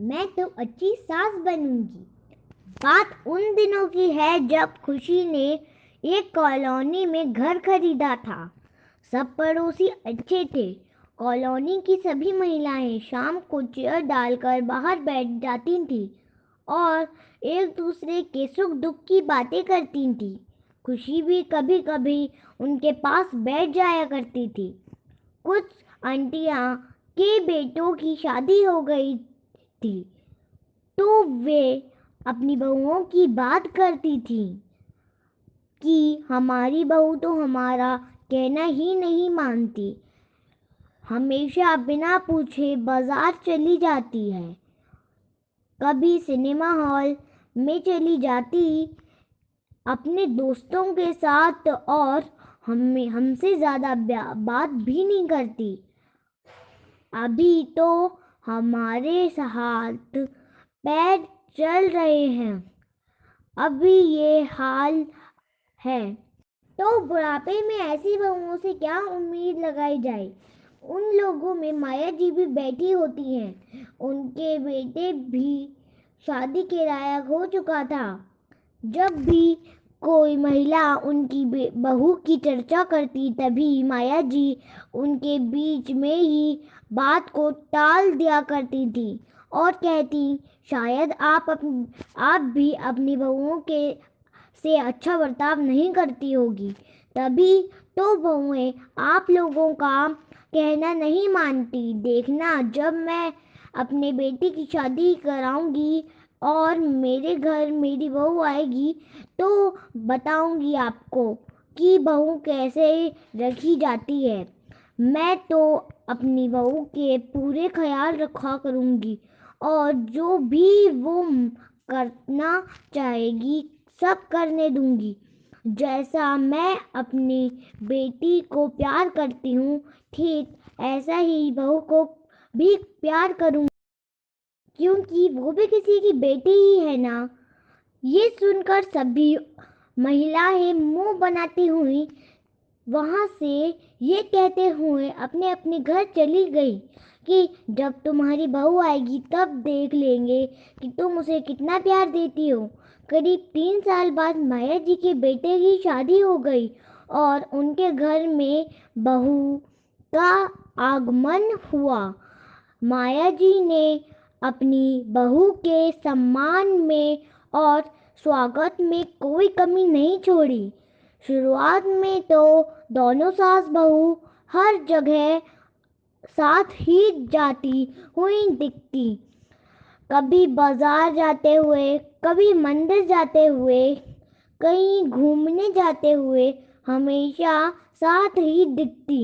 मैं तो अच्छी सास बनूंगी। बात उन दिनों की है जब खुशी ने एक कॉलोनी में घर खरीदा था। सब पड़ोसी अच्छे थे। कॉलोनी की सभी महिलाएं शाम को चेयर डालकर बाहर बैठ जाती थीं और एक दूसरे के सुख दुख की बातें करती थीं। खुशी भी कभी कभी उनके पास बैठ जाया करती थी। कुछ आंटियां के बेटों की शादी हो गई थी तो वे अपनी बहुओं की बात करती थीं कि हमारी बहू तो हमारा कहना ही नहीं मानती, हमेशा बिना पूछे बाजार चली जाती है, कभी सिनेमा हॉल में चली जाती अपने दोस्तों के साथ और हमसे ज़्यादा बात भी नहीं करती। अभी तो हमारे हाथ पैर चल रहे हैं, अभी ये हाल है तो बुढ़ापे में ऐसी बहुओं से क्या उम्मीद लगाई जाए। उन लोगों में माया जी भी बैठी होती हैं। उनके बेटे भी शादी के लायक हो चुका था। जब भी कोई महिला उनकी बहू की चर्चा करती तभी माया जी उनके बीच में ही बात को टाल दिया करती थी और कहती, शायद आप भी अपनी बहुओं के से अच्छा बर्ताव नहीं करती होगी, तभी तो बहुएं आप लोगों का कहना नहीं मानती। देखना, जब मैं अपने बेटे की शादी कराऊंगी और मेरे घर मेरी बहू आएगी तो बताऊंगी आपको कि बहू कैसे रखी जाती है। मैं तो अपनी बहू के पूरे ख्याल रखा करूंगी और जो भी वो करना चाहेगी सब करने दूंगी। जैसा मैं अपनी बेटी को प्यार करती हूँ, ठीक ऐसा ही बहू को भी प्यार करूंगी, क्योंकि वो भी किसी की बेटी ही है ना। ये सुनकर सभी महिलाएं मुंह बनाती हुई वहां से ये कहते हुए अपने अपने घर चली गई कि जब तुम्हारी बहू आएगी तब देख लेंगे कि तुम उसे कितना प्यार देती हो। करीब 3 साल बाद माया जी के बेटे की शादी हो गई और उनके घर में बहू का आगमन हुआ। माया जी ने अपनी बहू के सम्मान में और स्वागत में कोई कमी नहीं छोड़ी। शुरुआत में तो दोनों सास बहू हर जगह साथ ही जाती हुई दिखती, कभी बाजार जाते हुए, कभी मंदिर जाते हुए, कहीं घूमने जाते हुए, हमेशा साथ ही दिखती।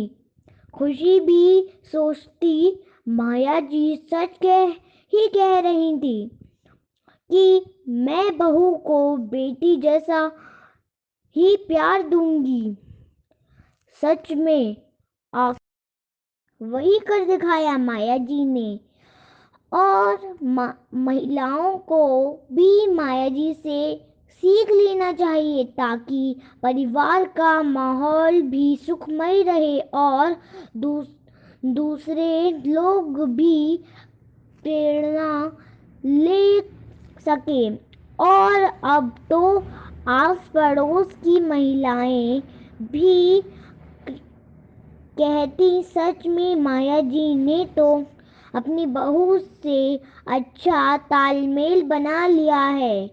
खुशी भी सोचती माया जी सच ही कह रही थी कि मैं बहू को बेटी जैसा ही प्यार दूंगी। सच में वही कर दिखाया माया जी ने और महिलाओं को भी माया जी से सीख लेना चाहिए ताकि परिवार का माहौल भी सुखमय रहे और दूसरे लोग भी प्रेरणा ले सके। और अब तो आस पड़ोस की महिलाएं भी कहती, सच में माया जी ने तो अपनी बहू से अच्छा तालमेल बना लिया है।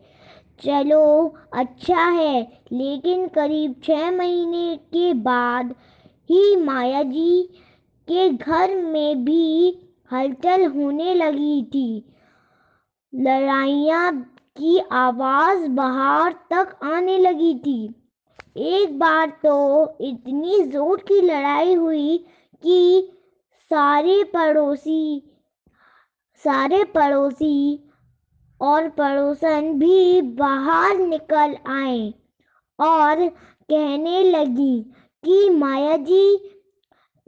चलो अच्छा है, लेकिन करीब 6 महीने के बाद ही माया जी के घर में भी हलचल होने लगी थी। लड़ाइयाँ की आवाज बाहर तक आने लगी थी। एक बार तो इतनी जोर की लड़ाई हुई कि सारे पड़ोसी और पड़ोसन भी बाहर निकल आए और कहने लगी कि माया जी,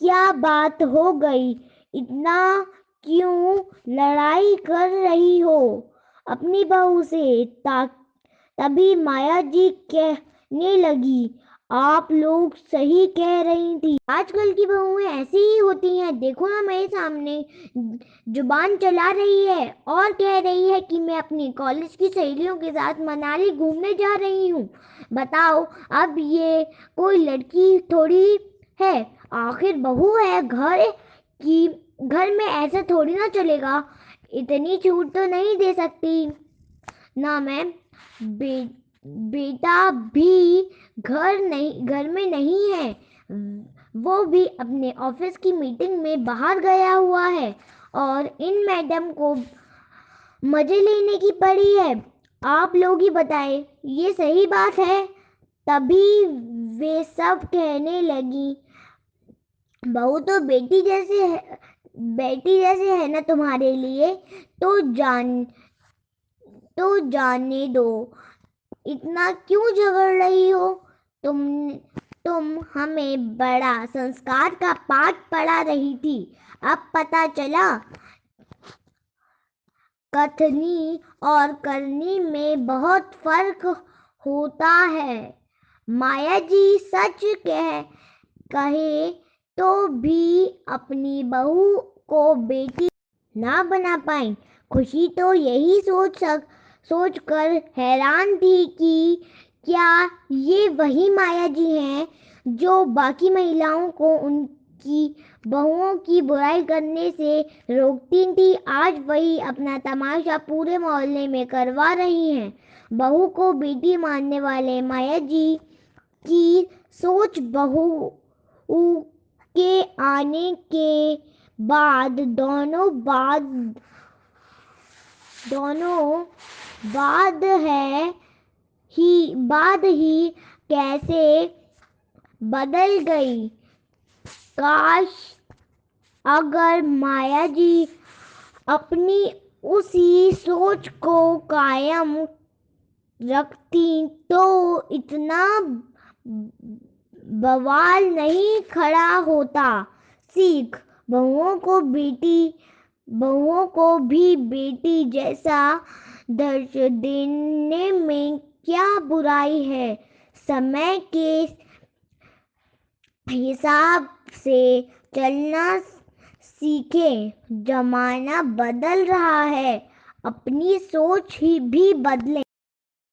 क्या बात हो गई, इतना क्यों लड़ाई कर रही हो अपनी बहू से। तभी माया जी कहने लगी, आप लोग सही कह रही थी। आजकल की बहुएं ऐसी ही होती हैं। देखो ना, मेरे सामने जुबान चला रही है और कह रही है कि मैं अपनी कॉलेज की सहेलियों के साथ मनाली घूमने जा रही हूँ। बताओ, अब ये कोई लड़की थोड़ी है, आखिर बहू है घर में ऐसा थोड़ी ना चलेगा। इतनी छूट तो नहीं दे सकती ना मैम। बे, बेटा भी घर में नहीं है, वो भी अपने ऑफिस की मीटिंग में बाहर गया हुआ है और इन मैडम को मजे लेने की पड़ी है। आप लोग ही बताएं, ये सही बात है? तभी वे सब कहने लगी, बहू तो बेटी जैसे है ना तुम्हारे लिए। तो जाने दो, इतना क्यों झगड़ रही हो? तुम तुम हमें बड़ा संस्कार का पाठ पढ़ा रही थी, अब पता चला कथनी और करनी में बहुत फर्क होता है। माया जी, सच कहे तो भी अपनी बहू को बेटी ना बना पाई। खुशी तो यही सोच कर हैरान थी कि क्या ये वही माया जी हैं जो बाकी महिलाओं को उनकी बहुओं की बुराई करने से रोकती थी। आज वही अपना तमाशा पूरे मोहल्ले में करवा रही हैं। बहू को बेटी मानने वाले माया जी की सोच बहू के आने के बाद दोनों बाद ही कैसे बदल गई। काश अगर माया जी अपनी उसी सोच को कायम रखती तो इतना बवाल नहीं खड़ा होता। सीख, बहुओं को भी बेटी जैसा दर्ज देने में क्या बुराई है। समय के हिसाब से चलना सीखें, जमाना बदल रहा है, अपनी सोच ही भी बदलें।